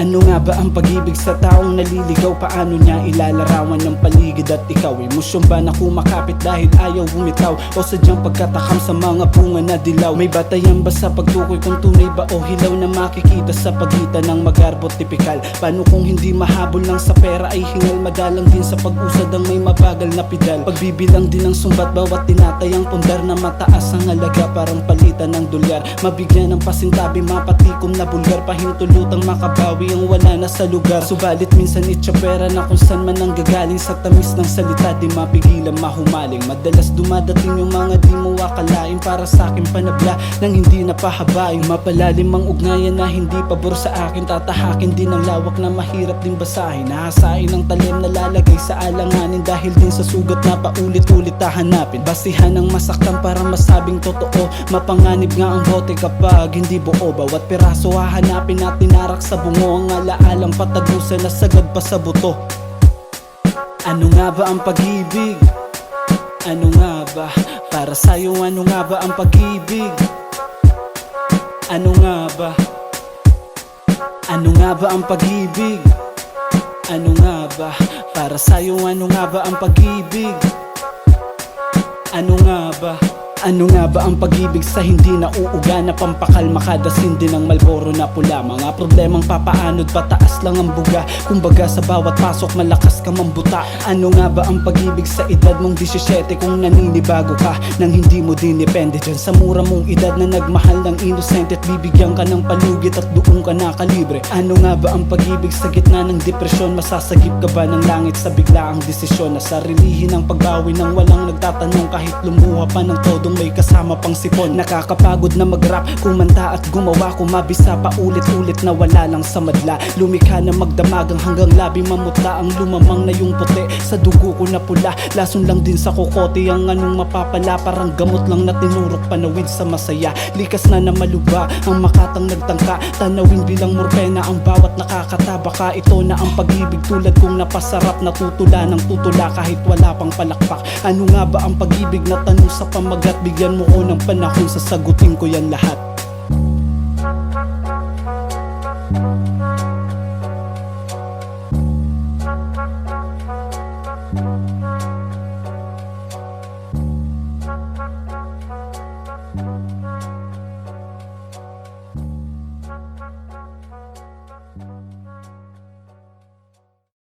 Ano nga ba ang pag-ibig sa taong naliligaw? Paano niya ilalarawan ng paligid at ikaw? Emosyon ba na kumakapit dahil ayaw bumitaw? O sadyang pagkatakam sa mga bunga na dilaw? May batayan ba sa pagtukoy kung tunay ba o hilaw na makikita sa pagitan ng magarbot tipikal? Paano kung hindi mahabol lang sa pera ay hingal? Madalang din sa pag-usad ang may mabagal na pedal. Pagbibilang din ng sumbat bawat tinatayang pundar na mataas ang halaga parang palitan ng dolyar. Mabigyan ng pasintabi, mapatikom na bulgar, pahintulutang makabawi ang wala na sa lugar. Subalit minsan itsapera na kung saan man ang gagaling. Sa tamis ng salita di mapigilan mahumaling. Madalas dumadating yung mga di mo akalain. Para sa akin panabla nang hindi napahabain. Mapalalim ang ugnayan na hindi pabor sa akin. Tatahakin din ang lawak na mahirap din basahin. Nahasain ang talim na lalagay sa alanganin. Dahil din sa sugat na paulit-ulit hahanapin. Basihan ang masaktan para masabing totoo. Mapanganib nga ang bote kapag hindi buo. Bawat piraso hahanapin at tinarak sa bungo. Ang alaalang patagusan na sagad pa sa buto. Ano nga ba ang pag-ibig? Ano nga ba? Para sa'yo ano nga ba ang pag-ibig? Ano nga ba? Ano nga ba ang pag-ibig? Ano nga ba? Para sa'yo ano nga ba ang pag-ibig? Ano nga ba? Ano nga ba ang pag-ibig sa hindi nauuga na pampakalma kada sindi ng Malboro na pula? Mga problemang papaanod pataas lang ang buga. Kumbaga sa bawat pasok malakas ka mambuta. Ano nga ba ang pag-ibig sa edad mong 17 kung naninibago ka nang hindi mo dinepende dyan sa mura mong edad na nagmahal ng innocent at bibigyan ka ng palugit at doon ka nakalibre? Ano nga ba ang pag-ibig sa gitna ng depresyon? Masasagip ka ba ng langit sa biglaang desisyon? Na sarilihin ang pagbawi ng walang nagtatanong kahit lumuha pa ng todo may kasama pang sipon. Nakakapagod na mag-rap, kumanta at gumawa, kumabisa pa ulit-ulit na wala lang sa madla. Lumikha na magdamagang hanggang labi mamutla. Ang lumamang na yung puti sa dugo ko na pula. Lason lang din sa kokote ang anong mapapala. Parang gamot lang na tinurok panawid sa masaya. Likas na na maluba ang makatang nagtangka. Tanawin bilang morpena ang bawat nakakataba ka. Ito na ang pag-ibig tulad kong napasarap. Natutula ng tutula kahit wala pang palakpak. Ano nga ba ang pag-ibig na tanong sa pamagat? Bigyan mo ko ng panahon, sasagutin ko yan lahat.